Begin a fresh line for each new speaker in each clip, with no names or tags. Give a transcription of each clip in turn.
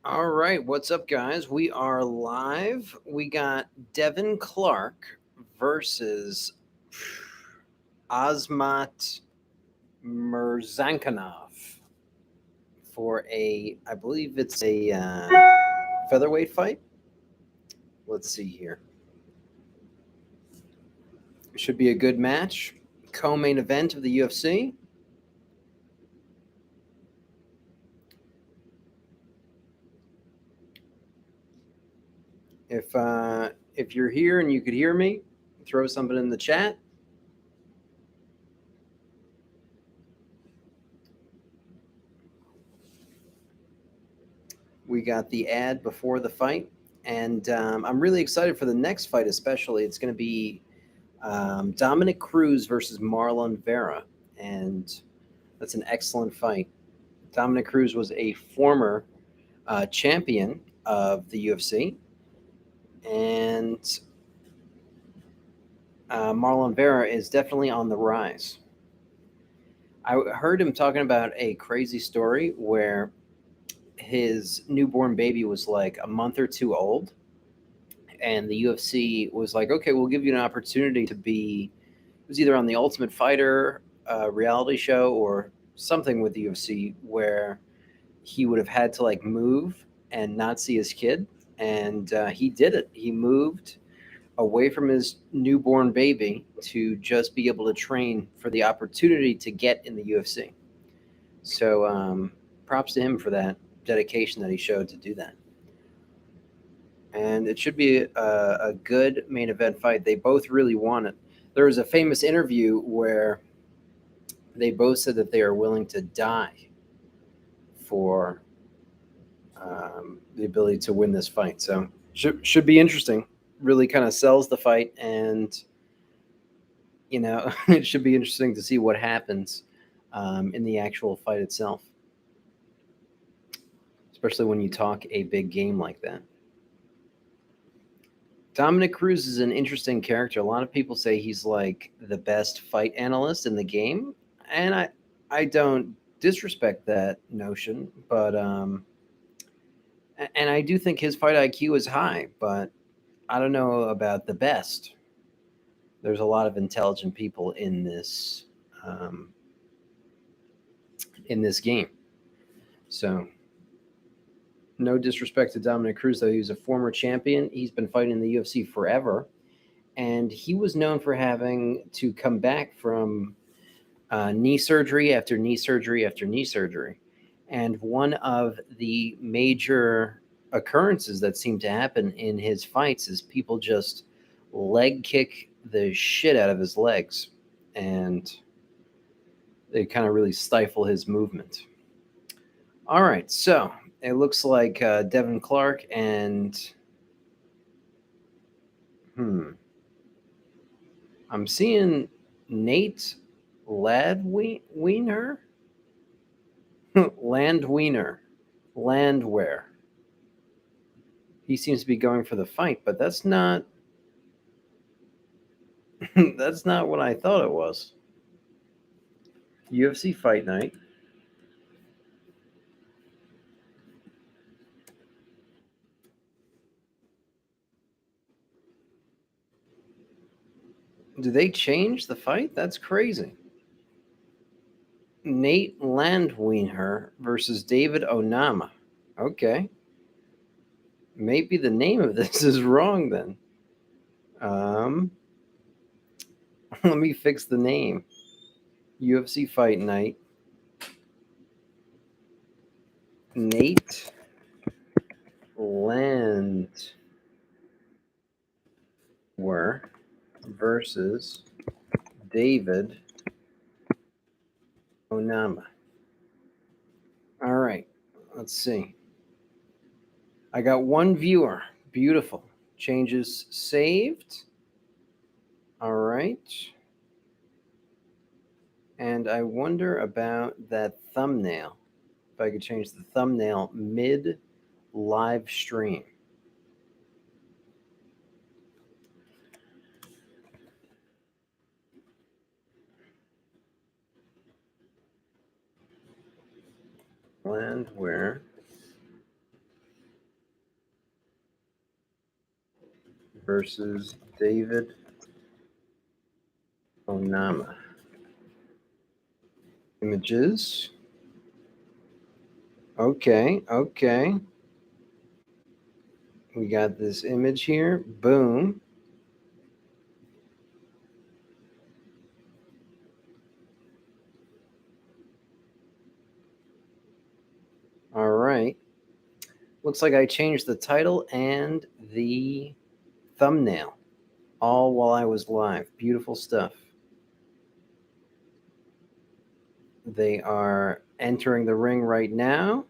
All right, what's up, guys? We are live. We got Devin Clark versus Azmat Mirzankanov for I believe it's a featherweight fight. Let's see here. It should be a good match. Co-main event of the UFC. If you're here and you could hear me, throw something in the chat. We got the ad before the fight, and I'm really excited for the next fight, especially. It's going to be Dominic Cruz versus Marlon Vera, and that's an excellent fight. Dominic Cruz was a former champion of the UFC, and Marlon Vera is definitely on the rise. I heard him talking about a crazy story where his newborn baby was like a month or two old, and the UFC was like, okay, we'll give you an opportunity to be. It was either on the Ultimate Fighter reality show or something with the UFC where he would have had to like move and not see his kid, and he did it. He moved away from his newborn baby to just be able to train for the opportunity to get in the UFC. So props to him for that dedication that he showed to do that. And it should be a good main event fight. They both really want it. There was a famous interview where they both said that they are willing to die for the ability to win this fight. So should be interesting. Really kind of sells the fight, and it should be interesting to see what happens in the actual fight itself, especially when you talk a big game like that. Dominic Cruz is an interesting character. A lot of people say he's like the best fight analyst in the game, and I don't disrespect that notion, but and I do think his fight IQ is high, but I don't know about the best. There's a lot of intelligent people um, in this game. So no disrespect to Dominic Cruz, though he was a former champion. He's been fighting in the UFC forever, and he was known for having to come back from knee surgery after knee surgery after knee surgery. And one of the major occurrences that seem to happen in his fights is people just leg kick the shit out of his legs, and they kind of really stifle his movement. All right, so it looks like Devin Clark and hmm, I'm seeing Nate Ladwiener, Landwehr, Landwehr. He seems to be going for the fight, but that's not that's not what I thought it was. UFC fight night. Do they change the fight? That's crazy. Nate Landwehr versus David Onama. Okay. Maybe the name of this is wrong then. Um, let me fix the name. UFC fight night. Nate Landwehr versus David Onama. All right, let's see. I got one viewer. Beautiful. Changes saved. All right. And I wonder about that thumbnail. If I could change the thumbnail mid live stream. Landwehr versus David Onama. Images. Okay. We got this image here. Boom. All right. Looks like I changed the title and the thumbnail all while I was live. Beautiful stuff. They are entering the ring right now.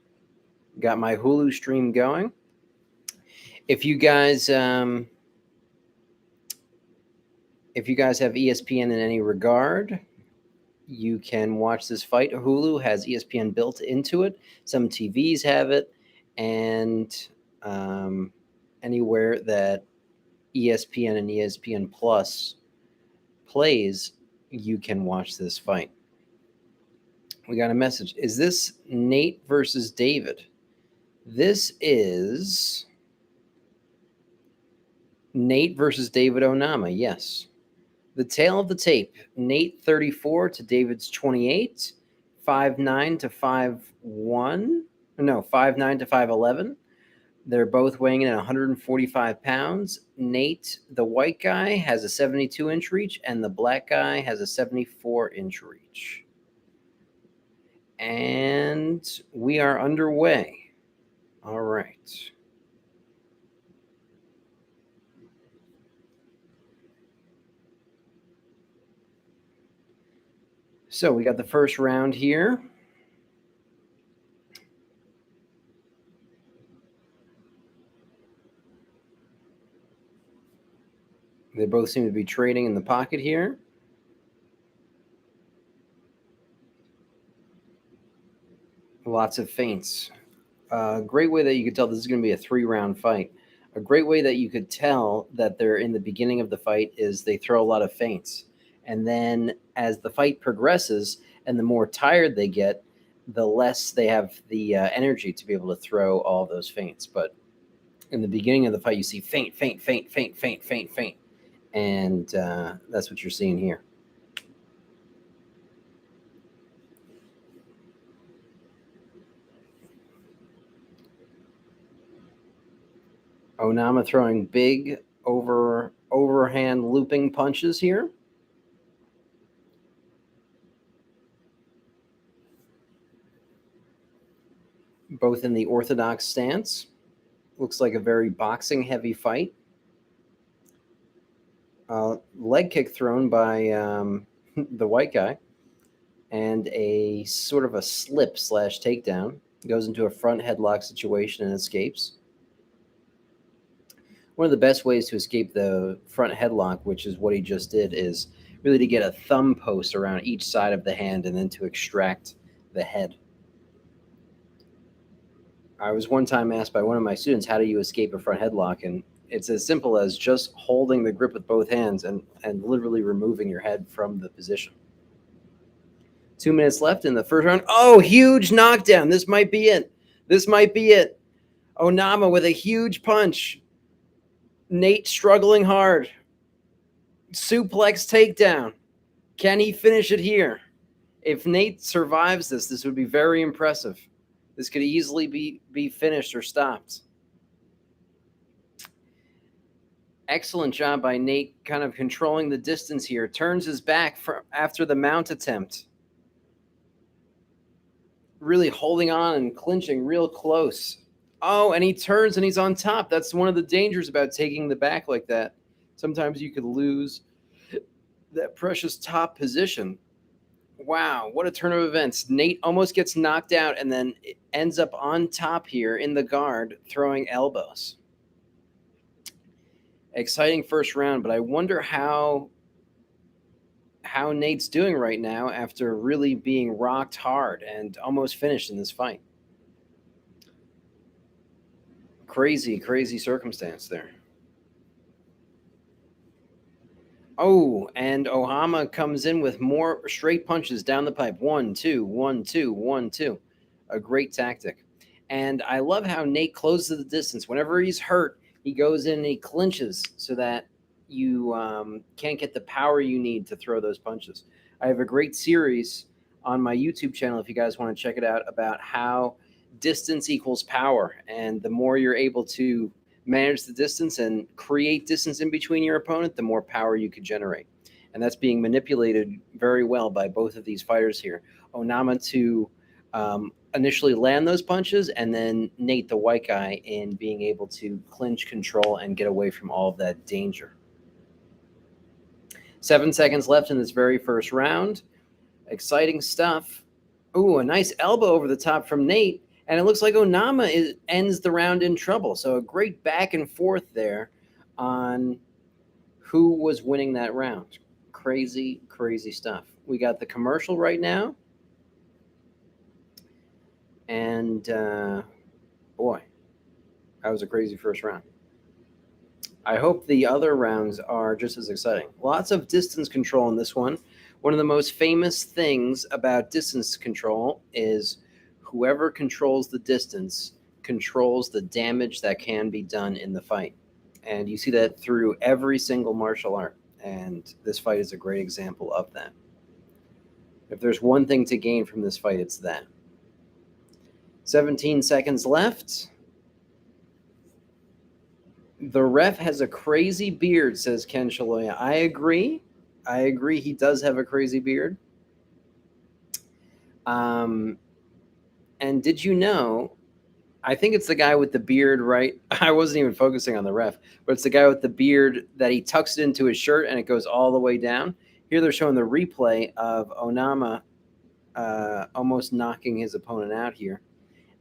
Got my Hulu stream going. If you guys have ESPN in any regard, you can watch this fight. Hulu has ESPN built into it. Some TVs have it, and anywhere that ESPN and ESPN Plus plays, you can watch this fight. We got a message. Is this Nate versus David? This is Nate versus David Onama, yes. The tail of the tape, Nate 34 to David's 28, 5'9 to 5'1, no, 5'9 to 5'11. They're both weighing in at 145 pounds. Nate, the white guy, has a 72-inch reach, and the black guy has a 74-inch reach. And we are underway. All right. So we got the first round here. They both seem to be trading in the pocket here. Lots of feints. Great way that you could tell this is going to be a 3-round fight. A great way that you could tell that they're in the beginning of the fight is they throw a lot of feints. And then as the fight progresses and the more tired they get, the less they have the energy to be able to throw all those feints. But in the beginning of the fight, you see feint. And that's what you're seeing here. Onama throwing big overhand looping punches here. Both in the orthodox stance. Looks like a very boxing heavy fight. Leg kick thrown by the white guy, and a sort of a slip / takedown. Goes into a front headlock situation and escapes. One of the best ways to escape the front headlock, which is what he just did, is really to get a thumb post around each side of the hand and then to extract the head. I was one time asked by one of my students, how do you escape a front headlock? And it's as simple as just holding the grip with both hands and literally removing your head from the position. 2 minutes left in the first round. Oh, huge knockdown. This might be it. Onama with a huge punch. Nate struggling hard. Suplex takedown. Can he finish it here? If Nate survives this would be very impressive. This could easily be finished or stopped. Excellent job by Nate, kind of controlling the distance here. Turns his back after the mount attempt. Really holding on and clinching real close. Oh, and he turns and he's on top. That's one of the dangers about taking the back like that. Sometimes you could lose that precious top position. Wow, what a turn of events. Nate almost gets knocked out and then ends up on top here in the guard throwing elbows. Exciting first round, but I wonder how Nate's doing right now after really being rocked hard and almost finished in this fight. Crazy circumstance there. Oh, and Onama comes in with more straight punches down the pipe. 1, 2, 1, 2, 1, 2. A great tactic. And I love how Nate closes the distance. Whenever he's hurt, He goes in and he clinches so that you can't get the power you need to throw those punches. I have a great series on my YouTube channel if you guys want to check it out about how distance equals power. And the more you're able to manage the distance and create distance in between your opponent, the more power you could generate. And that's being manipulated very well by both of these fighters here. Onama to initially land those punches, and then Nate, the white guy, in being able to clinch, control, and get away from all of that danger. 7 seconds left in this very first round. Exciting stuff. Ooh, a nice elbow over the top from Nate. And it looks like Onama ends the round in trouble. So a great back and forth there on who was winning that round. Crazy, crazy stuff. We got the commercial right now. And boy, that was a crazy first round. I hope the other rounds are just as exciting. Lots of distance control in this one. One of the most famous things about distance control is whoever controls the distance controls the damage that can be done in the fight. And you see that through every single martial art. And this fight is a great example of that. If there's one thing to gain from this fight, it's that. 17 seconds left. The ref has a crazy beard, says Ken Shaloya. I agree. He does have a crazy beard. And did you know, I think it's the guy with the beard, right? I wasn't even focusing on the ref, but it's the guy with the beard that he tucks it into his shirt and it goes all the way down. Here they're showing the replay of Onama almost knocking his opponent out here.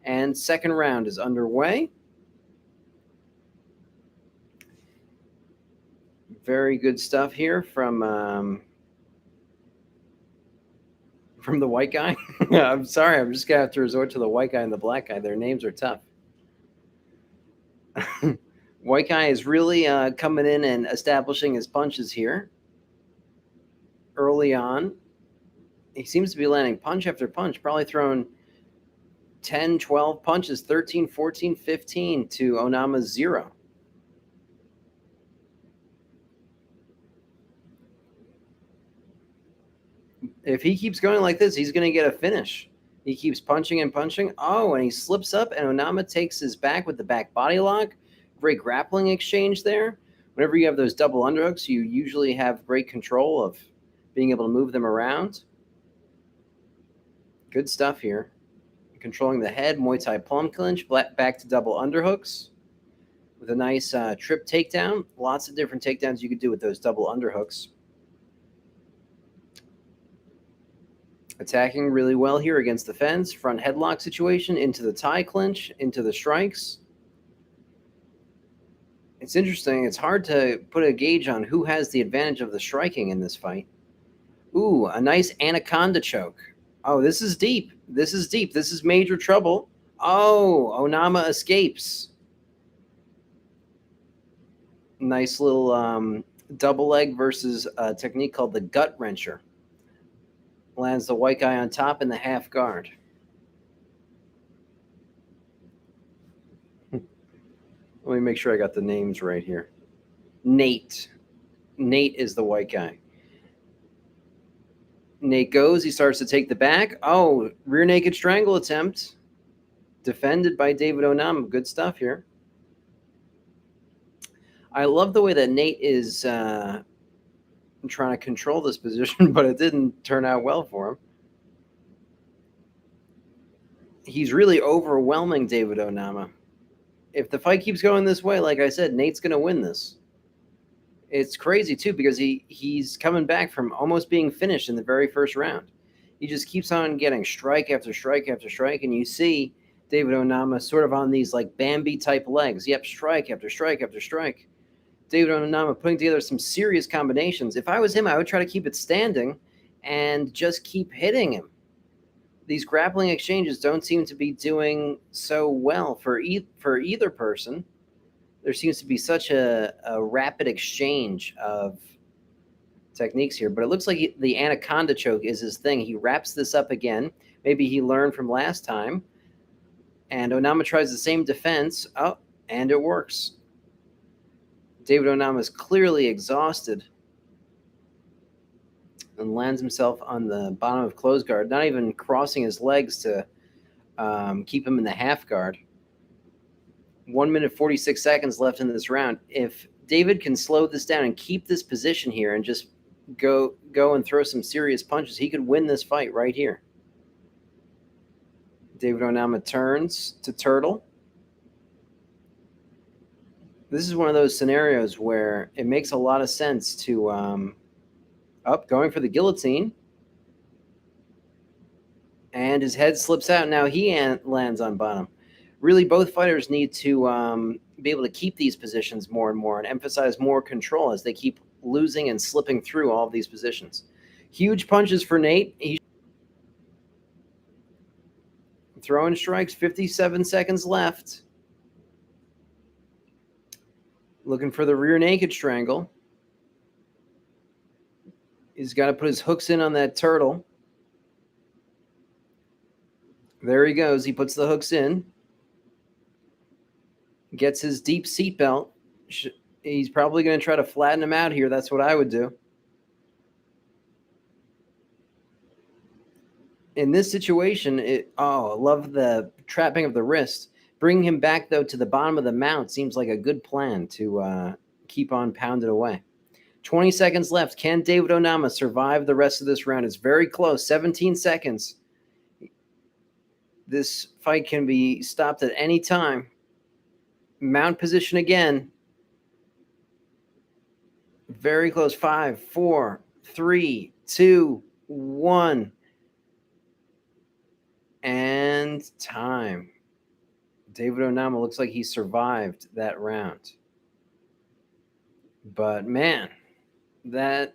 And second round is underway. Very good stuff here from the white guy. I'm sorry, I'm just going to have to resort to the white guy and the black guy. Their names are tough. White guy is really coming in and establishing his punches here early on. He seems to be landing punch after punch, probably throwing 10, 12 punches, 13, 14, 15 to Onama's 0. If he keeps going like this, he's going to get a finish. He keeps punching and punching. Oh, and he slips up, and Onama takes his back with the back body lock. Great grappling exchange there. Whenever you have those double underhooks, you usually have great control of being able to move them around. Good stuff here. Controlling the head, Muay Thai plum clinch, back to double underhooks with a nice trip takedown. Lots of different takedowns you could do with those double underhooks. Attacking really well here against the fence. Front headlock situation, into the tie clinch, into the strikes. It's interesting. It's hard to put a gauge on who has the advantage of the striking in this fight. Ooh, a nice anaconda choke. Oh, this is deep. This is deep. This is major trouble. Oh, Onama escapes. Nice little double leg versus a technique called the gut wrencher. Lands the white guy on top in the half guard. Let me make sure I got the names right here. Nate. Nate is the white guy. Nate goes. He starts to take the back. Oh, rear naked strangle attempt. Defended by David Onama. Good stuff here. I love the way that Nate is trying to control this position, but it didn't turn out well for him. He's really overwhelming David Onama. If the fight keeps going this way, like I said, Nate's going to win this. It's crazy, too, because he's coming back from almost being finished in the very first round. He just keeps on getting strike after strike after strike, and you see David Onama sort of on these like Bambi-type legs. Yep, strike after strike after strike. David Onama putting together some serious combinations. If I was him, I would try to keep it standing and just keep hitting him. These grappling exchanges don't seem to be doing so well for either person. There seems to be such a rapid exchange of techniques here, but it looks like the anaconda choke is his thing. He wraps this up again. Maybe he learned from last time. And Onama tries the same defense. Oh, and it works. David Onama is clearly exhausted and lands himself on the bottom of closed guard, not even crossing his legs to keep him in the half guard. 1 minute 46 seconds left in this round. If David can slow this down and keep this position here and just go and throw some serious punches, he could win this fight right here. David Onama turns to turtle. This is one of those scenarios where it makes a lot of sense to going for the guillotine. And his head slips out. Now he lands on bottom. Really, both fighters need to be able to keep these positions more and more and emphasize more control as they keep losing and slipping through all of these positions. Huge punches for Nate. He's throwing strikes, 57 seconds left. Looking for the rear naked strangle. He's got to put his hooks in on that turtle. There he goes. He puts the hooks in. Gets his deep seatbelt. He's probably going to try to flatten him out here. That's what I would do. In this situation, I love the trapping of the wrist. Bringing him back, though, to the bottom of the mount seems like a good plan to keep on pounding away. 20 seconds left. Can David Onama survive the rest of this round? It's very close. 17 seconds. This fight can be stopped at any time. Mount position again. Very close. 5, 4, 3, 2, 1. And time. David Onama looks like he survived that round. But man, that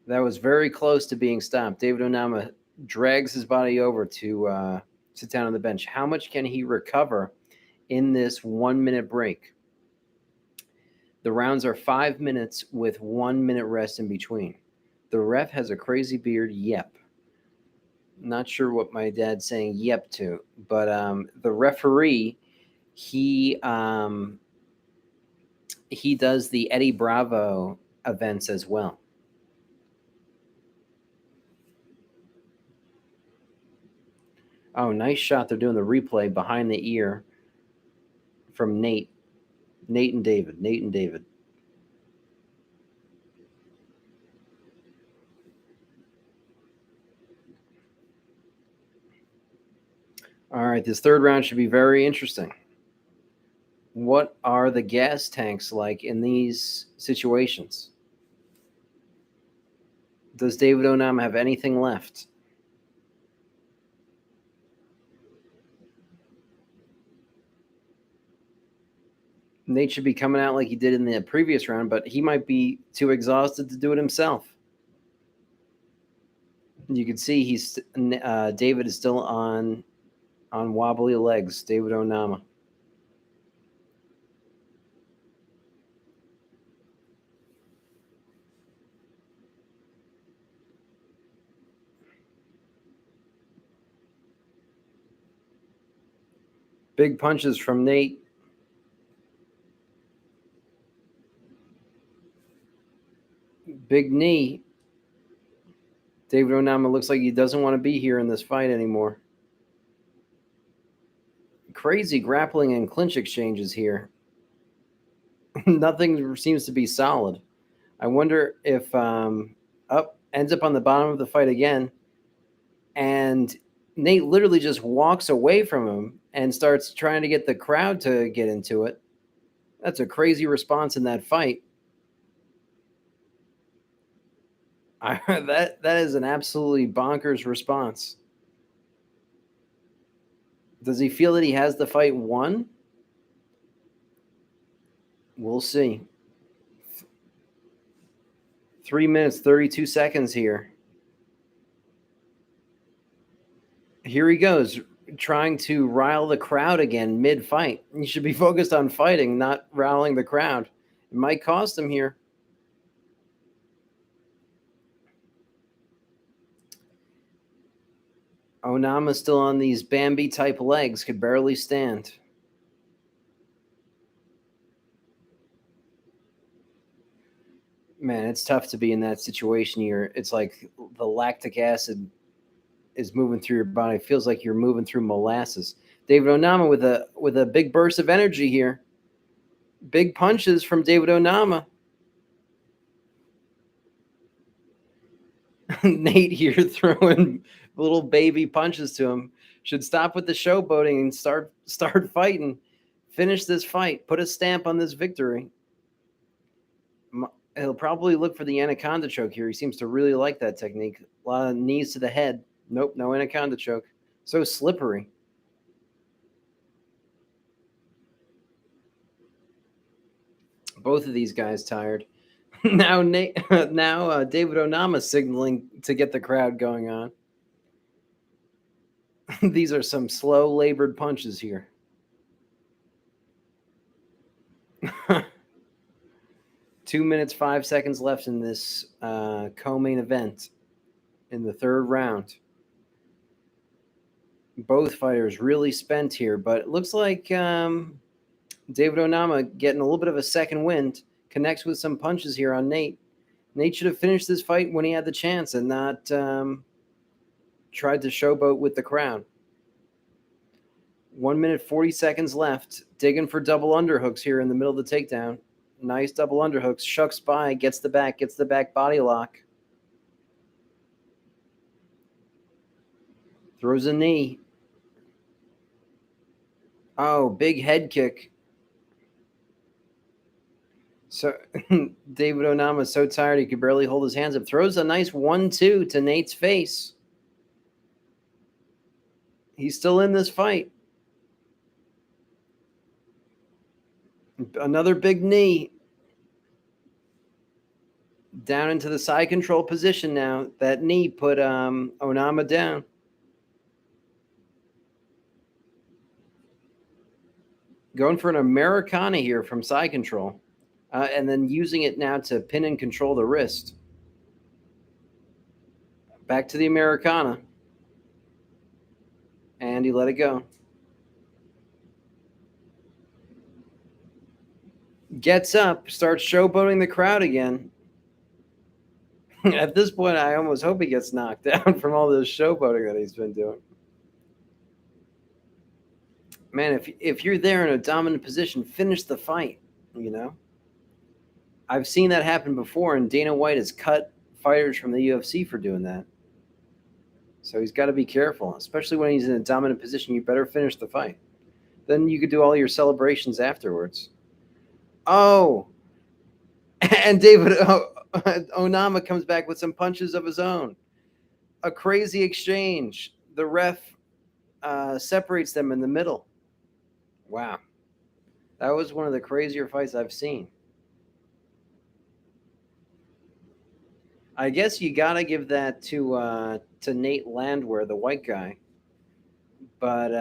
was very close to being stopped. David Onama drags his body over to sit down on the bench. How much can he recover in this 1 minute break? The rounds are 5 minutes with 1 minute rest in between. The ref has a crazy beard. Yep. Not sure what my dad's saying yep to, but the referee, he does the Eddie Bravo events as well. Oh, nice shot. They're doing the replay behind the ear from Nate and David. All right, this third round should be very interesting. What are the gas tanks like in these situations? Does David Onama have anything left? Nate should be coming out like he did in the previous round, but he might be too exhausted to do it himself. You can see David is still on wobbly legs. David Onama. Big punches from Nate. Big knee. David Onama looks like he doesn't want to be here in this fight anymore. Crazy grappling and clinch exchanges here. Nothing seems to be solid. I wonder if ends up on the bottom of the fight again, and Nate literally just walks away from him and starts trying to get the crowd to get into it. That's a crazy response in that fight. That is an absolutely bonkers response. Does he feel that he has the fight won? We'll see. 3 minutes, 32 seconds here. Here he goes, trying to rile the crowd again mid-fight. You should be focused on fighting, not riling the crowd. It might cost him here. Onama still on these Bambi-type legs, could barely stand. Man, it's tough to be in that situation. It's like the lactic acid is moving through your body. It feels like you're moving through molasses. David Onama with a big burst of energy here. Big punches from David Onama. Nate here throwing little baby punches to him. Should stop with the showboating and start fighting. Finish this fight. Put a stamp on this victory. He'll probably look for the anaconda choke here. He seems to really like that technique. A lot of knees to the head. Nope, no anaconda choke. So slippery. Both of these guys tired. Now David Onama signaling to get the crowd going on. These are some slow labored punches here. 2 minutes, 5 seconds left in this co-main event in the third round. Both fighters really spent here, but it looks like David Onama getting a little bit of a second wind, connects with some punches here on Nate. Nate should have finished this fight when he had the chance and not tried to showboat with the crowd. 1 minute, 40 seconds left. Digging for double underhooks here in the middle of the takedown. Nice double underhooks. Shucks by, gets the back body lock. Throws a knee. Oh, big head kick. So David Onama is so tired he could barely hold his hands up. Throws a nice 1-2 to Nate's face. He's still in this fight. Another big knee. Down into the side control position now. That knee put Onama down. Going for an Americana here from side control. And then using it now to pin and control the wrist. Back to the Americana. And he let it go. Gets up, starts showboating the crowd again. At this point, I almost hope he gets knocked down from all this showboating that he's been doing. Man, if you're there in a dominant position, finish the fight, you know? I've seen that happen before, and Dana White has cut fighters from the UFC for doing that. So he's got to be careful, especially when he's in a dominant position. You better finish the fight. Then you could do all your celebrations afterwards. Oh, and David Onama comes back with some punches of his own. A crazy exchange. The ref separates them in the middle. Wow. That was one of the crazier fights I've seen. I guess you got to give that to Nate Landwehr, the white guy. But,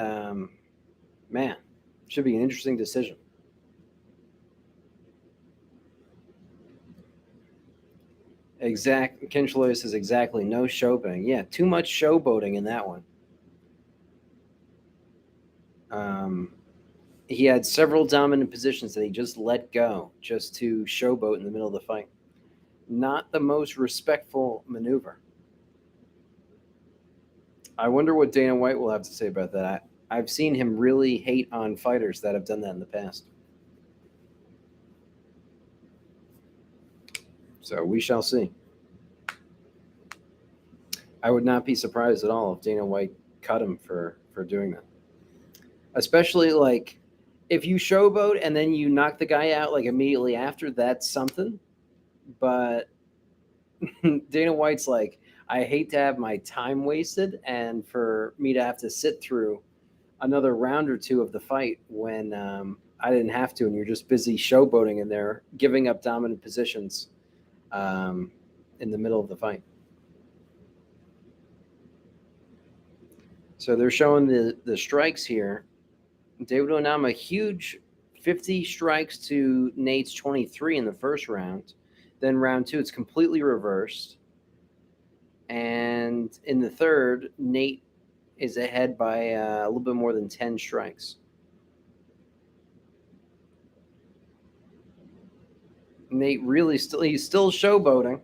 man, should be an interesting decision. Ken Shaloy says exactly. No showboating. Yeah, too much showboating in that one. He had several dominant positions that he just let go just to showboat in the middle of the fight. Not the most respectful maneuver. I wonder what Dana White will have to say about that. I've seen him really hate on fighters that have done that in the past. So we shall see. I would not be surprised at all if Dana White cut him for doing that. Especially like if you showboat and then you knock the guy out like immediately after, that's something. But Dana White's like, I hate to have my time wasted and for me to have to sit through another round or two of the fight when I didn't have to, and you're just busy showboating in there, giving up dominant positions in the middle of the fight. So they're showing the strikes here. David Onama, huge 50 strikes to Nate's 23 in the first round. Then round two, it's completely reversed. And in the third, Nate is ahead by a little bit more than 10 strikes. Nate really he's still showboating.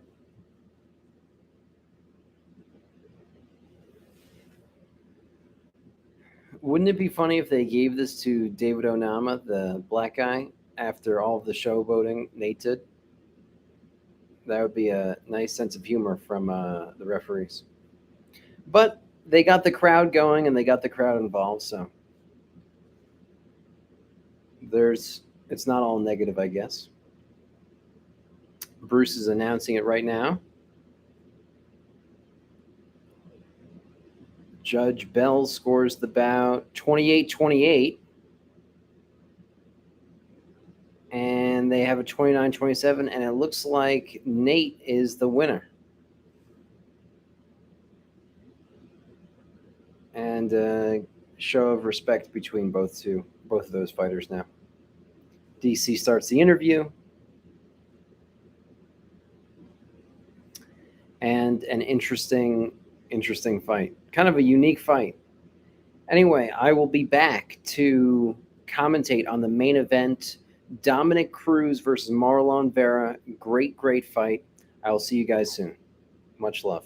Wouldn't it be funny if they gave this to David Onama, the black guy, after all of the showboating Nate did? That would be a nice sense of humor from the referees. But they got the crowd going and they got the crowd involved, so there's it's not all negative, I guess. Bruce is announcing it right now. Judge Bell scores the bout 28-28. And they have a 29-27, and it looks like Nate is the winner. And show of respect between both of those fighters now. DC starts the interview. And an interesting fight. Kind of a unique fight. Anyway, I will be back to commentate on the main event, Dominic Cruz versus Marlon Vera. Great fight. I will see you guys soon. Much love.